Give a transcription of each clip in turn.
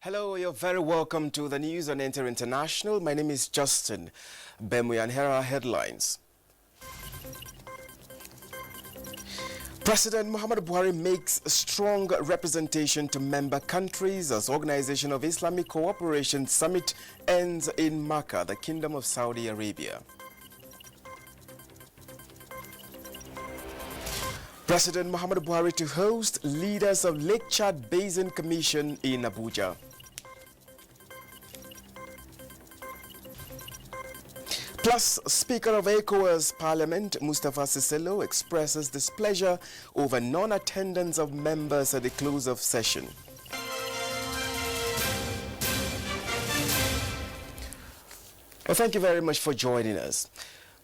Hello, you're very welcome to the news on NTA International. My name is Justin Bemuyan. Here are headlines. President Muhammadu Buhari makes strong representation to member countries as Organization of Islamic Cooperation Summit ends in Makkah, the Kingdom of Saudi Arabia. President Muhammadu Buhari to host leaders of Lake Chad Basin Commission in Abuja. Plus, Speaker of ECOWAS Parliament, Mustafa Siselo, expresses displeasure over non-attendance of members at the close of session. Well, thank you very much for joining us.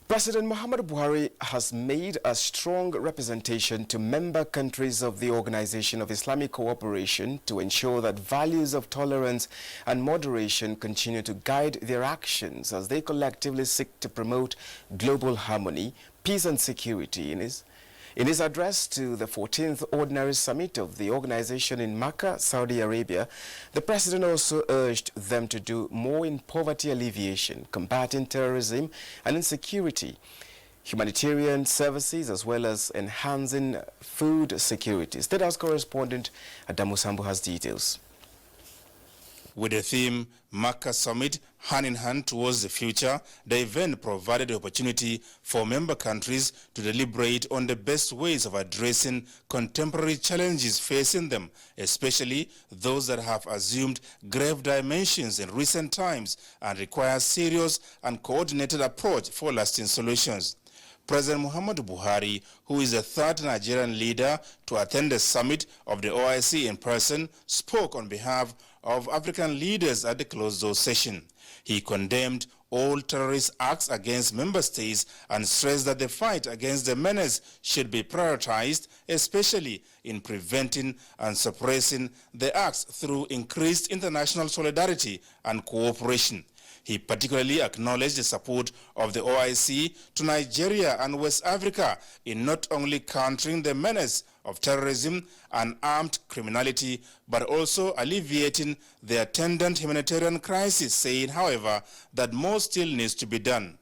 President Muhammadu Buhari has made a strong representation to member countries of the Organization of Islamic Cooperation to ensure that values of tolerance and moderation continue to guide their actions as they collectively seek to promote global harmony, peace and security. In his address to the 14th Ordinary Summit of the organization in Makkah, Saudi Arabia, the president also urged them to do more in poverty alleviation, combating terrorism and insecurity, humanitarian services, as well as enhancing food security. State House correspondent Adamu Sambu has details. With the theme Makkah Summit, hand in hand towards the future, the event provided the opportunity for member countries to deliberate on the best ways of addressing contemporary challenges facing them, especially those that have assumed grave dimensions in recent times and require serious and coordinated approach for lasting solutions. President Muhammadu Buhari, who is the third Nigerian leader to attend the summit of the OIC in person, spoke on behalf of African leaders at the closed-door session. He condemned all terrorist acts against member states and stressed that the fight against the menace should be prioritized, especially in preventing and suppressing the acts through increased international solidarity and cooperation. He particularly acknowledged the support of the OIC to Nigeria and West Africa in not only countering the menace of terrorism and armed criminality, but also alleviating the attendant humanitarian crisis, saying, however, that more still needs to be done.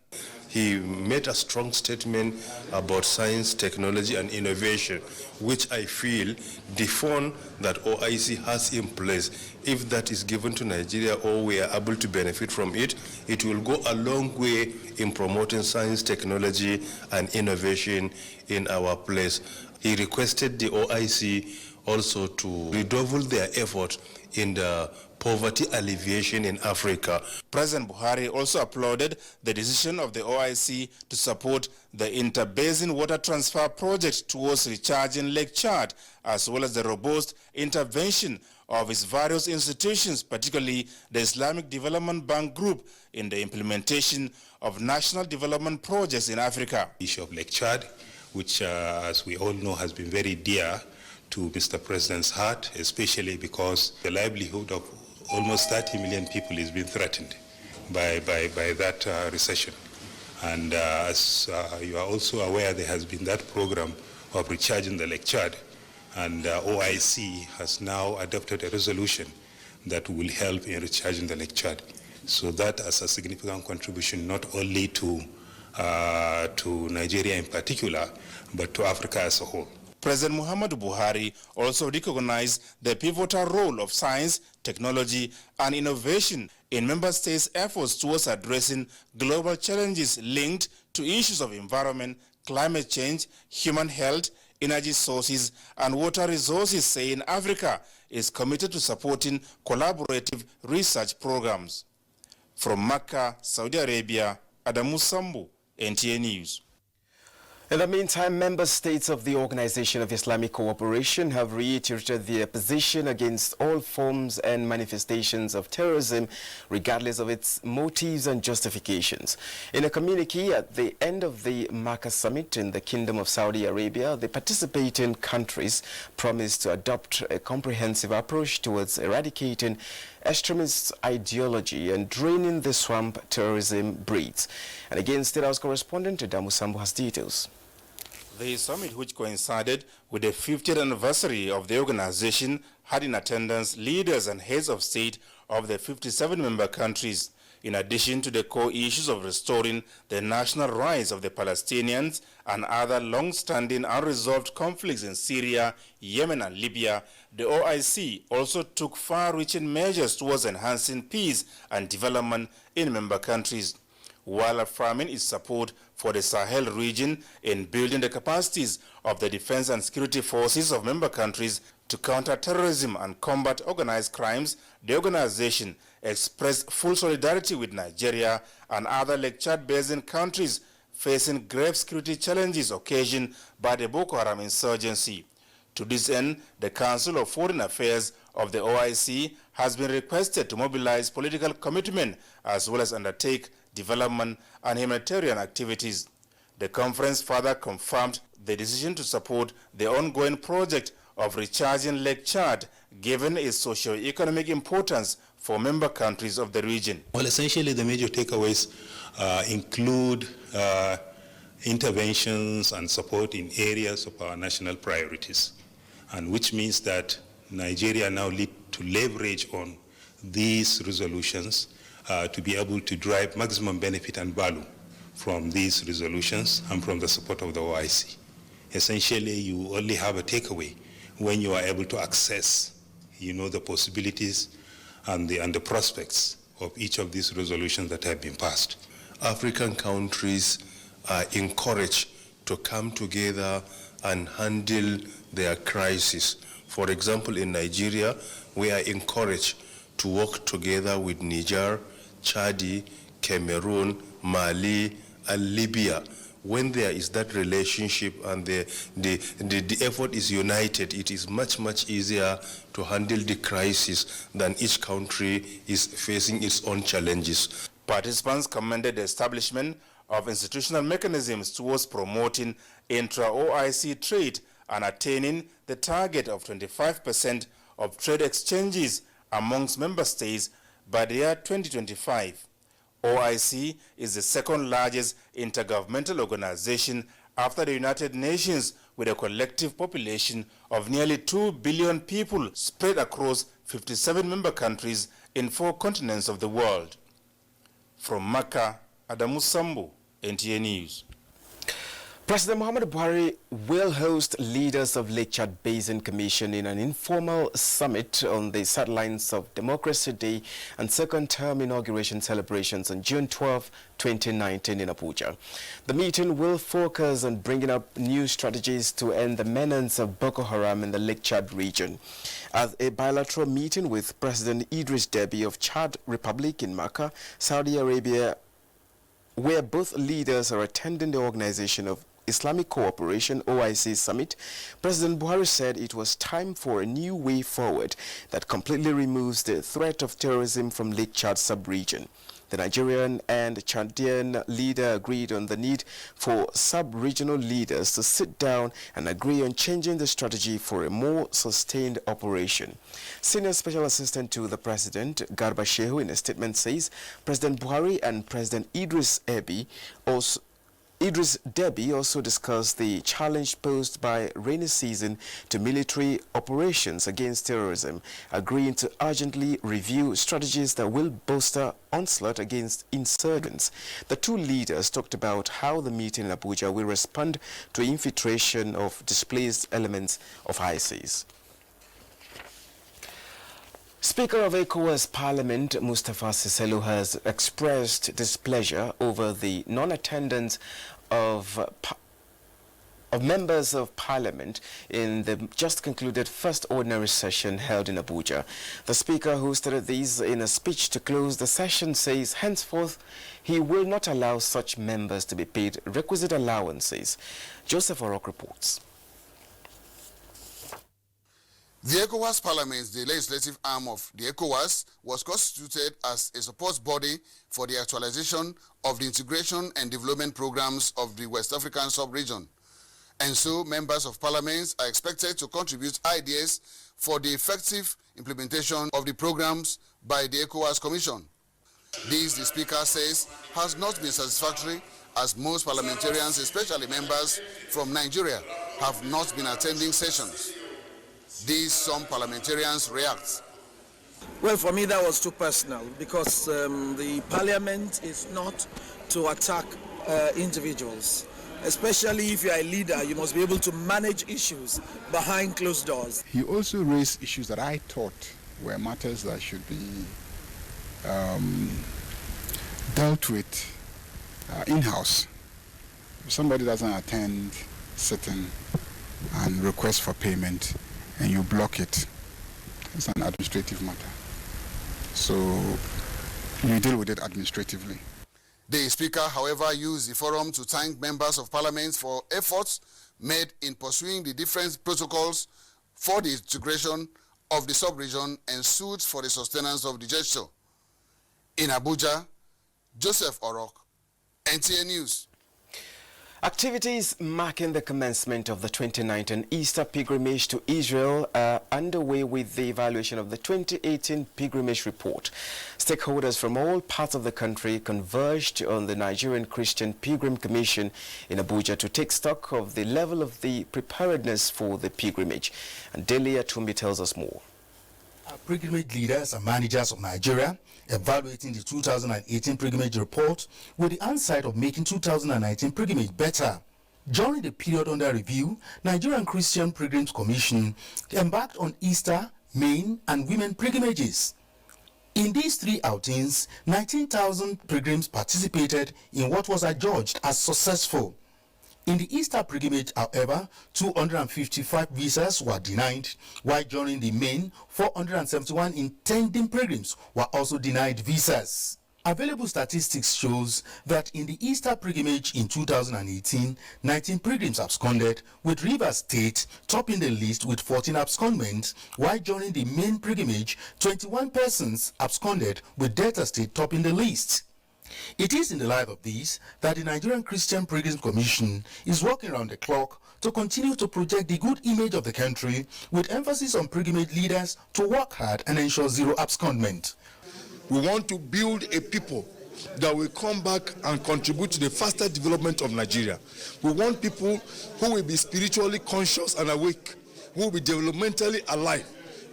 He made a strong statement about science, technology, and innovation, which I feel the fund that OIC has in place, if that is given to Nigeria or we are able to benefit from it, it will go a long way in promoting science, technology, and innovation in our place. He requested the OIC also to redouble their effort in the poverty alleviation in Africa. President Buhari also applauded the decision of the OIC to support the interbasin water transfer project towards recharging Lake Chad, as well as the robust intervention of its various institutions, particularly the Islamic Development Bank Group, in the implementation of national development projects in Africa. The issue of Lake Chad, which as we all know has been very dear to Mr. President's heart, especially because the livelihood of almost 30 million people is being threatened by that recession. And as you are also aware, there has been that program of recharging the Lake Chad, and OIC has now adopted a resolution that will help in recharging the Lake Chad. So that as a significant contribution not only to Nigeria in particular, but to Africa as a whole. President Muhammadu Buhari also recognized the pivotal role of science, technology, and innovation in member states' efforts towards addressing global challenges linked to issues of environment, climate change, human health, energy sources, and water resources, saying Africa is committed to supporting collaborative research programs. From Makkah, Saudi Arabia, Adamu Sambu, NTA News. In the meantime, member states of the Organization of Islamic Cooperation have reiterated their position against all forms and manifestations of terrorism, regardless of its motives and justifications. In a communique at the end of the Makkah Summit in the Kingdom of Saudi Arabia, the participating countries promised to adopt a comprehensive approach towards eradicating extremist ideology and draining the swamp terrorism breeds. And again, State House correspondent Adamu Sambu has details. The summit, which coincided with the 50th anniversary of the organization, had in attendance leaders and heads of state of the 57 member countries. In addition to the core issues of restoring the national rights of the Palestinians and other long-standing unresolved conflicts in Syria, Yemen and Libya, the OIC also took far-reaching measures towards enhancing peace and development in member countries, while affirming its support for the Sahel region in building the capacities of the defense and security forces of member countries to counter terrorism and combat organized crimes. The organization expressed full solidarity with Nigeria and other Lake Chad Basin countries facing grave security challenges occasioned by the Boko Haram insurgency. To this end, the Council of Foreign Affairs of the OIC has been requested to mobilize political commitment as well as undertake development and humanitarian activities. The conference further confirmed the decision to support the ongoing project of recharging Lake Chad, given its socio-economic importance for member countries of the region. Well, essentially the major takeaways include interventions and support in areas of our national priorities, and which means that Nigeria now need to leverage on these resolutions to be able to drive maximum benefit and value from these resolutions and from the support of the OIC. Essentially, you only have a takeaway when you are able to access, the possibilities and the prospects of each of these resolutions that have been passed. African countries are encouraged to come together and handle their crisis. For example, in Nigeria, we are encouraged to work together with Niger, Chad, Cameroon, Mali, and Libya. When there is that relationship and the effort is united, it is much, much easier to handle the crisis than each country is facing its own challenges. Participants commended the establishment of institutional mechanisms towards promoting intra-OIC trade and attaining the target of 25% of trade exchanges amongst member states by the year 2025. OIC is the second largest intergovernmental organization after the United Nations, with a collective population of nearly 2 billion people spread across 57 member countries in 4 continents of the world. From Makkah, Adamu Sambu, NTA News. President Muhammadu Buhari will host leaders of Lake Chad Basin Commission in an informal summit on the sidelines of Democracy Day and second term inauguration celebrations on June 12, 2019 in Abuja. The meeting will focus on bringing up new strategies to end the menace of Boko Haram in the Lake Chad region. At a bilateral meeting with President Idris Deby of Chad Republic in Makkah, Saudi Arabia, where both leaders are attending the Organization of Islamic Cooperation (OIC) summit, President Buhari said it was time for a new way forward that completely removes the threat of terrorism from Lake Chad sub-region. The Nigerian and Chadian leader agreed on the need for sub-regional leaders to sit down and agree on changing the strategy for a more sustained operation. Senior Special Assistant to the President, Garba Shehu, in a statement says President Buhari and President Idris Deby also discussed the challenge posed by rainy season to military operations against terrorism, agreeing to urgently review strategies that will bolster onslaught against insurgents. The two leaders talked about how the meeting in Abuja will respond to infiltration of displaced elements of ISIS. Speaker of ECOWAS Parliament, Mustafa Siselu, has expressed displeasure over the non-attendance of members of Parliament in the just concluded first ordinary session held in Abuja. The Speaker, who stated this in a speech to close the session, says henceforth he will not allow such members to be paid requisite allowances. Joseph Orok reports. The ECOWAS Parliament, the legislative arm of the ECOWAS, was constituted as a support body for the actualization of the integration and development programs of the West African sub-region. And so members of parliament are expected to contribute ideas for the effective implementation of the programs by the ECOWAS Commission. This, the Speaker says, has not been satisfactory, as most parliamentarians, especially members from Nigeria, have not been attending sessions. These some parliamentarians react. Well, for me, that was too personal because the parliament is not to attack individuals. Especially if you are a leader, you must be able to manage issues behind closed doors. He also raised issues that I thought were matters that should be dealt with in-house. If somebody doesn't attend sitting and request for payment and you block it, it's an administrative matter. So you deal with it administratively. The Speaker, however, used the forum to thank members of Parliament for efforts made in pursuing the different protocols for the integration of the sub-region and suits for the sustenance of the gesture. In Abuja, Joseph Orok, NTA News. Activities marking the commencement of the 2019 Easter pilgrimage to Israel are underway with the evaluation of the 2018 pilgrimage report. Stakeholders from all parts of the country converged on the Nigerian Christian Pilgrim Commission in Abuja to take stock of the level of the preparedness for the pilgrimage. And Delia Tumbi tells us more. Pilgrimage leaders and managers of Nigeria evaluating the 2018 pilgrimage report with the insight of making 2019 pilgrimage better. During the period under review, Nigerian Christian Pilgrims Commission embarked on Easter, Main and women pilgrimages. In these three outings, 19,000 pilgrims participated in what was adjudged as successful. In the Easter pilgrimage, however, 255 visas were denied, while during the main, 471 intending pilgrims were also denied visas. Available statistics shows that in the Easter pilgrimage in 2018, 19 pilgrims absconded, with Rivers State topping the list with 14 abscondments, while during the main pilgrimage, 21 persons absconded, with Delta State topping the list. It is in the light of this that the Nigerian Christian Pilgrims Commission is working around the clock to continue to project the good image of the country, with emphasis on pilgrimage leaders to work hard and ensure zero abscondment. We want to build a people that will come back and contribute to the faster development of Nigeria. We want people who will be spiritually conscious and awake, who will be developmentally alive,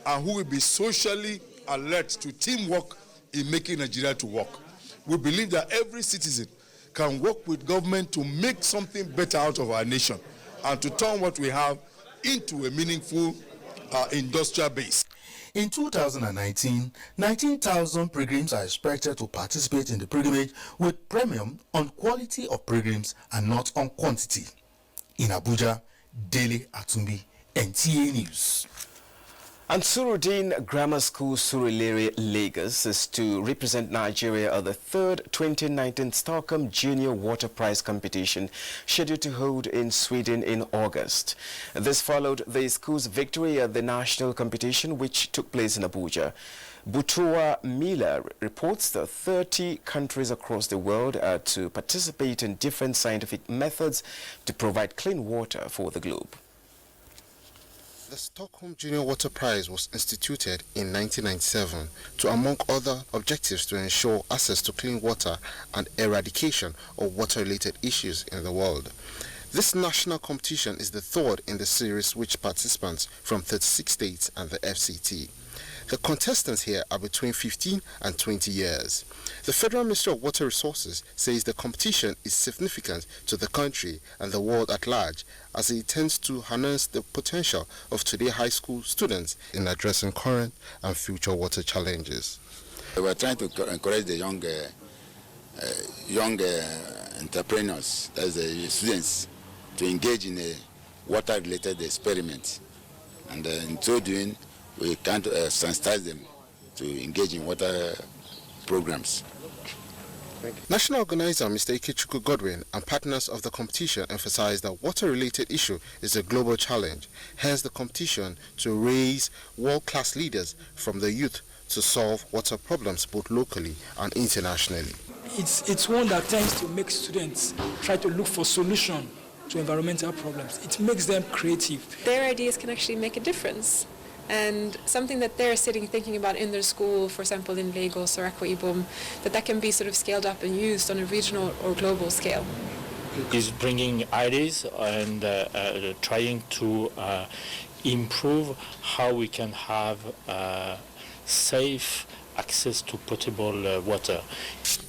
and who will be socially alert to teamwork in making Nigeria to work. We believe that every citizen can work with government to make something better out of our nation and to turn what we have into a meaningful industrial base. In 2019, 19,000 pilgrims are expected to participate in the pilgrimage, with premium on quality of pilgrims and not on quantity. In Abuja, Dele Atumbi, NTA News. And Surudin Grammar School, Surulere, Lagos, is to represent Nigeria at the third 2019 Stockholm Junior Water Prize competition, scheduled to hold in Sweden in August. This followed the school's victory at the national competition, which took place in Abuja. Butua Mila reports that 30 countries across the world are to participate in different scientific methods to provide clean water for the globe. The Stockholm Junior Water Prize was instituted in 1997 to, among other objectives, to ensure access to clean water and eradication of water-related issues in the world. This national competition is the third in the series, which participants from 36 states and the FCT. The contestants here are between 15 and 20 years. The Federal Ministry of Water Resources says the competition is significant to the country and the world at large, as it intends to harness the potential of today's high school students in addressing current and future water challenges. We are trying to encourage the young entrepreneurs, that's the students, to engage in a water-related experiment, and in so doing, we can't sensitize them to engage in water programs. National organizer Mr. Ikechukwu Godwin and partners of the competition emphasize that water-related issue is a global challenge, hence the competition to raise world-class leaders from the youth to solve water problems both locally and internationally. It's one that tends to make students try to look for solutions to environmental problems. It makes them creative. Their ideas can actually make a difference. And something that they're thinking about in their school, for example in Lagos or Akwa Ibom, that can be sort of scaled up and used on a regional or global scale. Is bringing ideas and trying to improve how we can have safe access to potable water.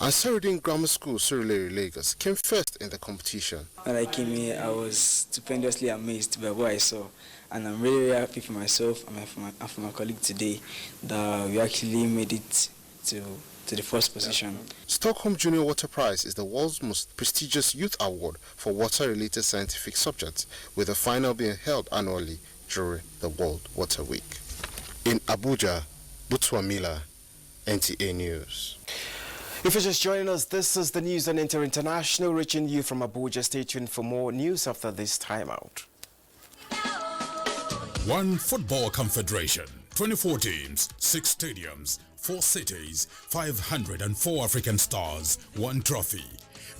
Ansarudin Grammar School, Surulere, Lagos, came first in the competition. When I came here, I was stupendously amazed by what I saw. And I'm really, really happy for myself and for my colleague today that we actually made it to the first position. Stockholm Junior Water Prize is the world's most prestigious youth award for water-related scientific subjects, with the final being held annually during the World Water Week. In Abuja, Butswamila, NTA News. If you're just joining us, this is the news on Inter International, reaching you from Abuja. Stay tuned for more news after this timeout. One Football Confederation, 24 teams, 6 stadiums, 4 cities, 504 African stars, 1 trophy.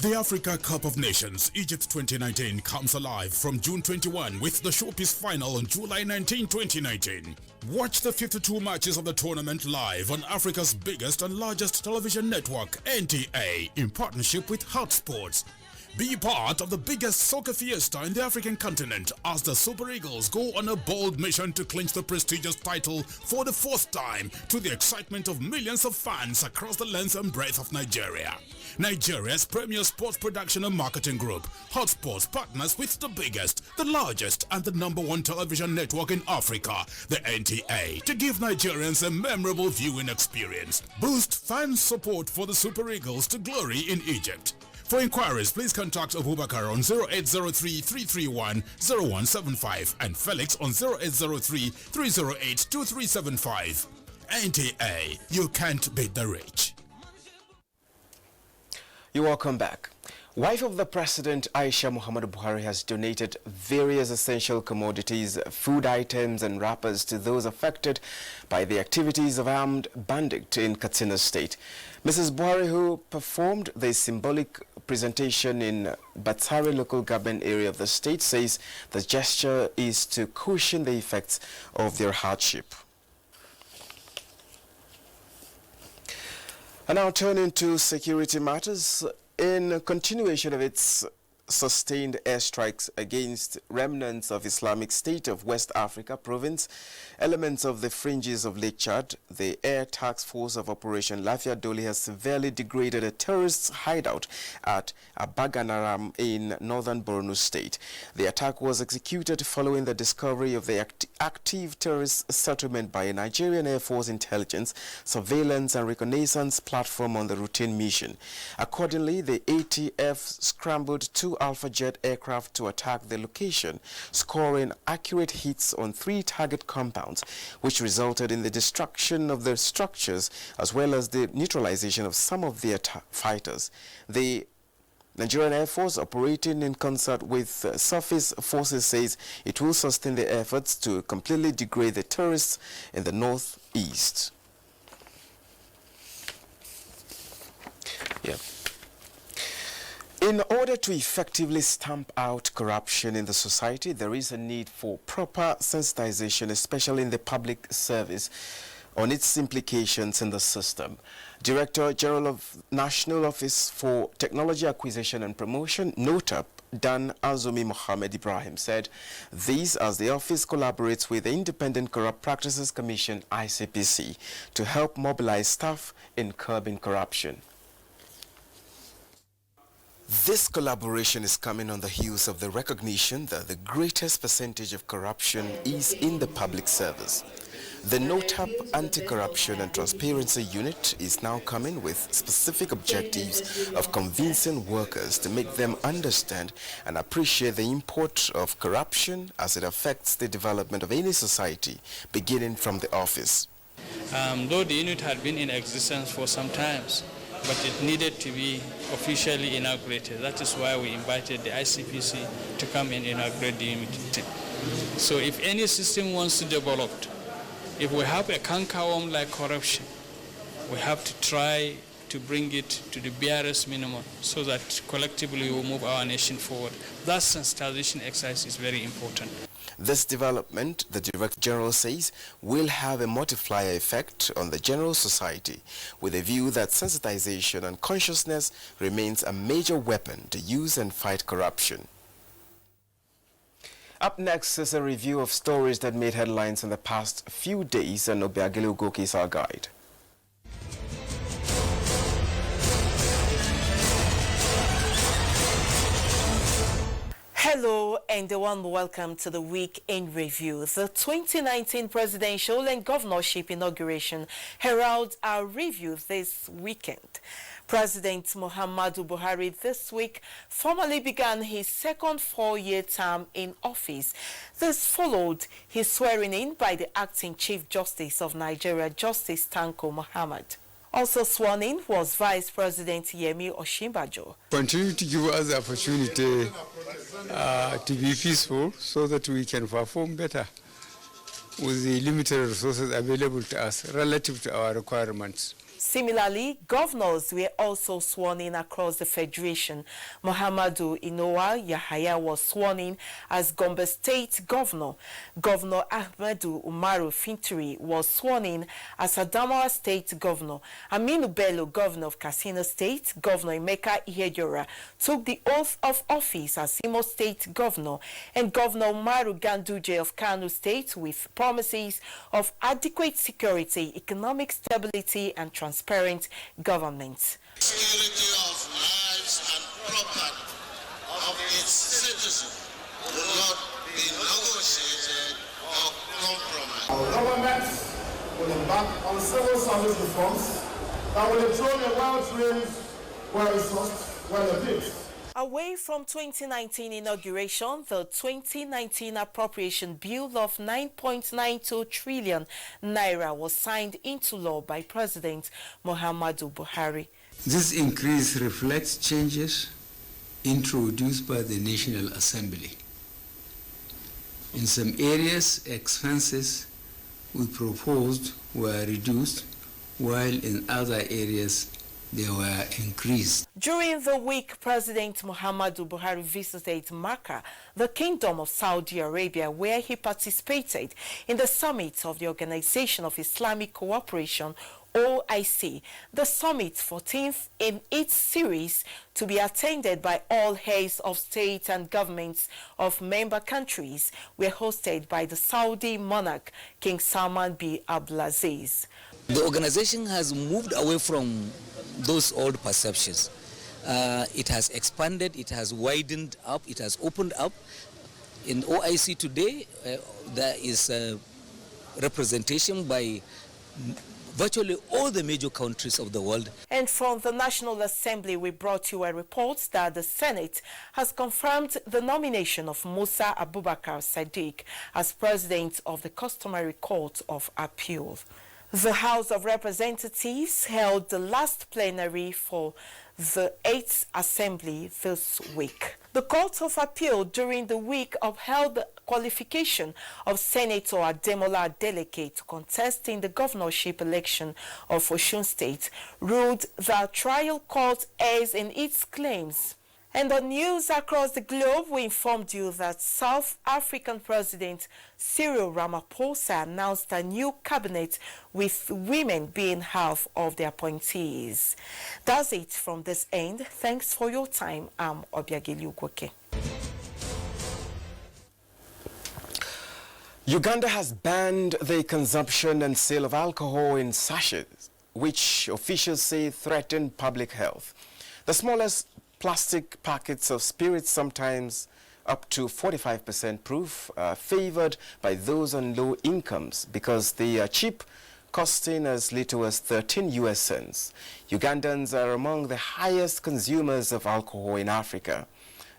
The Africa Cup of Nations Egypt 2019 comes alive from June 21 with the showpiece final on July 19, 2019. Watch the 52 matches of the tournament live on Africa's biggest and largest television network, NTA, in partnership with Hotsports. Be part of the biggest soccer fiesta in the African continent as the Super Eagles go on a bold mission to clinch the prestigious title for the 4th time, to the excitement of millions of fans across the length and breadth of Nigeria. Nigeria's premier sports production and marketing group, Hotsports, partners with the biggest, the largest, and the #1 television network in Africa, the NTA, to give Nigerians a memorable viewing experience. Boost fan support for the Super Eagles to glory in Egypt. For inquiries, please contact Abubakar on 0803-331-0175 and Felix on 0803-308-2375. NTA, you can't beat the rich. You're welcome back. Wife of the President, Aisha Muhammadu Buhari, has donated various essential commodities, food items and wrappers to those affected by the activities of armed bandits in Katsina State. Mrs. Buhari, who performed the symbolic presentation in Batari local government area of the state, says the gesture is to cushion the effects of their hardship. And now turning to security matters, in continuation of its sustained airstrikes against remnants of Islamic State of West Africa province, elements of the fringes of Lake Chad, the Air Task Force of Operation Lafia Doli has severely degraded a terrorist hideout at Abaganaram in northern Borno State. The attack was executed following the discovery of the active terrorist settlement by a Nigerian Air Force intelligence, surveillance and reconnaissance platform on the routine mission. Accordingly, the ATF scrambled 2 Alpha Jet aircraft to attack the location, scoring accurate hits on 3 target compounds, which resulted in the destruction of the structures as well as the neutralization of some of the fighters. The Nigerian Air Force, operating in concert with surface forces, says it will sustain the efforts to completely degrade the terrorists in the northeast. Yeah. In order to effectively stamp out corruption in the society, there is a need for proper sensitization, especially in the public service, on its implications in the system. Director General of National Office for Technology Acquisition and Promotion, NOTAP, Dan Azumi Mohammed Ibrahim, said this as the office collaborates with the Independent Corrupt Practices Commission, ICPC, to help mobilize staff in curbing corruption. This collaboration is coming on the heels of the recognition that the greatest percentage of corruption is in the public service. The NOTAP Anti-Corruption and Transparency Unit is now coming with specific objectives of convincing workers to make them understand and appreciate the import of corruption as it affects the development of any society, beginning from the office. Though the unit had been in existence for some time, but it needed to be officially inaugurated. That is why we invited the ICPC to come and inaugurate the unit. So if any system wants to develop, if we have a cankerworm like corruption, we have to try to bring it to the barest minimum so that collectively we will move our nation forward. That sensitization exercise is very important. This development, the Director General says, will have a multiplier effect on the general society, with a view that sensitization and consciousness remains a major weapon to use and fight corruption. Up next is a review of stories that made headlines in the past few days, and Obiagele Ugoki is our guide. Hello and a warm welcome to the Week in Review. The 2019 presidential and governorship inauguration heralds our review this weekend. President Muhammadu Buhari this week formally began his second four-year term in office. This followed his swearing-in by the acting Chief Justice of Nigeria, Justice Tanko Muhammad. Also sworn in was Vice President Yemi Osinbajo. Continue to give us the opportunity to be peaceful so that we can perform better with the limited resources available to us relative to our requirements. Similarly, governors were also sworn in across the Federation. Muhammadu Inowa Yahaya was sworn in as Gombe State Governor. Governor Ahmedu Umaru Fintiri was sworn in as Adamawa State Governor. Aminu Bello, Governor of Katsina State, Governor Emeka Ihediola took the oath of office as Imo State Governor, and Governor Umaru Ganduje of Kano State with promises of adequate security, economic stability and transparent government. Security of lives and property of its citizens will not be negotiated or compromised. Our government will embark on civil service reforms that will ensure a well-trained, well-resourced, well-equipped. Away from 2019 inauguration, the 2019 appropriation bill of 9.92 trillion naira was signed into law by President Muhammadu Buhari. This increase reflects changes introduced by the National Assembly. In some areas, expenses we proposed were reduced, while in other areas they were increased. During the week, President Muhammadu Buhari visited Makkah, the Kingdom of Saudi Arabia, where he participated in the summit of the Organization of Islamic Cooperation, OIC, the summit 14th in its series to be attended by all heads of state and governments of member countries, were hosted by the Saudi monarch, King Salman bin Abdulaziz. The organization has moved away from those old perceptions. It has expanded, it has widened up, it has opened up. In OIC today, there is representation by virtually all the major countries of the world. And from the National Assembly, we brought you a report that the Senate has confirmed the nomination of Musa Abubakar Sadiq as president of the Customary Court of Appeal. The House of Representatives held the last plenary for the 8th Assembly this week. The Court of Appeal during the week upheld the qualification of Senator Ademola Adeleke to contest in the governorship election of Osun State, ruled that trial court errs in its claims. And on news across the globe, we informed you that South African President Cyril Ramaphosa announced a new cabinet with women being half of the appointees. That's it from this end. Thanks for your time. I'm Obiagele Ugoki. Uganda has banned the consumption and sale of alcohol in sachets, which officials say threaten public health. The smallest plastic packets of spirits, sometimes up to 45% proof, favored by those on low incomes because they are cheap, costing as little as 13 US cents. Ugandans are among the highest consumers of alcohol in Africa.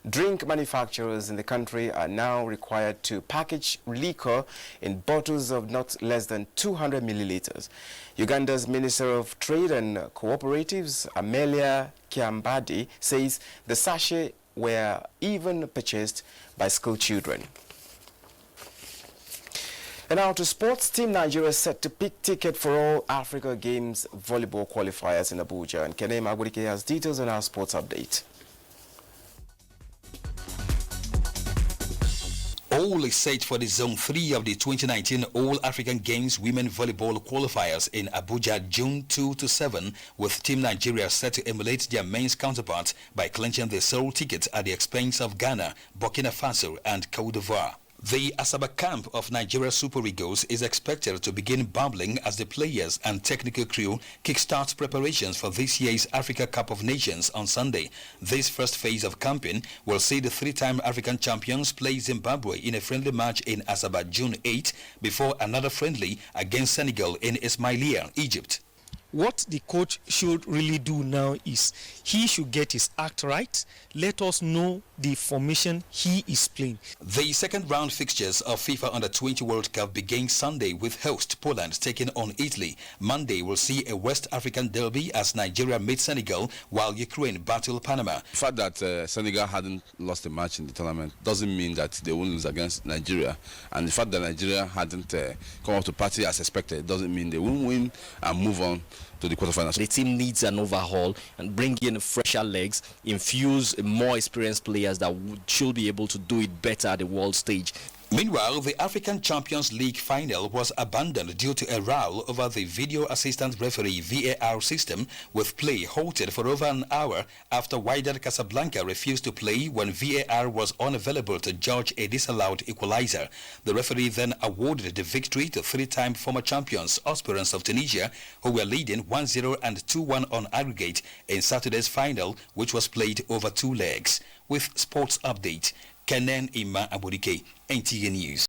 Drink manufacturers in the country are now required to package liquor in bottles of not less than 200 milliliters. Uganda's Minister of Trade and Cooperatives, Amelia Kiambadi, says the sachet were even purchased by school children. And now to sports. Team Nigeria is set to pick ticket for all Africa Games volleyball qualifiers in Abuja. And Kene Magurike has details on our sports update. All is set for the Zone 3 of the 2019 All-African Games Women Volleyball Qualifiers in Abuja, June 2 to 7, with Team Nigeria set to emulate their men's counterparts by clinching the sole ticket at the expense of Ghana, Burkina Faso and Cote d'Ivoire. The Asaba camp of Nigeria Super Eagles is expected to begin bubbling as the players and technical crew kickstart preparations for this year's Africa Cup of Nations on Sunday. This first phase of camping will see the three-time African champions play Zimbabwe in a friendly match in Asaba June 8 before another friendly against Senegal in Ismailia, Egypt. What the coach should really do now is he should get his act right. Let us know the formation he is playing. The second round fixtures of FIFA Under-20 World Cup begin Sunday with host Poland taking on Italy. Monday will see a West African derby as Nigeria meets Senegal while Ukraine battle Panama. The fact that Senegal hadn't lost a match in the tournament doesn't mean that they won't lose against Nigeria. And the fact that Nigeria hadn't come up to party as expected doesn't mean they won't win and move on to the quarterfinals. The team needs an overhaul and bring in fresher legs, infuse more experienced players that should be able to do it better at the world stage. Meanwhile, the African Champions League final was abandoned due to a row over the video assistant referee VAR system, with play halted for over an hour after Wydad Casablanca refused to play when VAR was unavailable to judge a disallowed equalizer. The referee then awarded the victory to three-time former champions Esperance of Tunisia, who were leading 1-0 and 2-1 on aggregate in Saturday's final, which was played over 2 legs. With sports update, Kenan Ima Abudike, NTA News.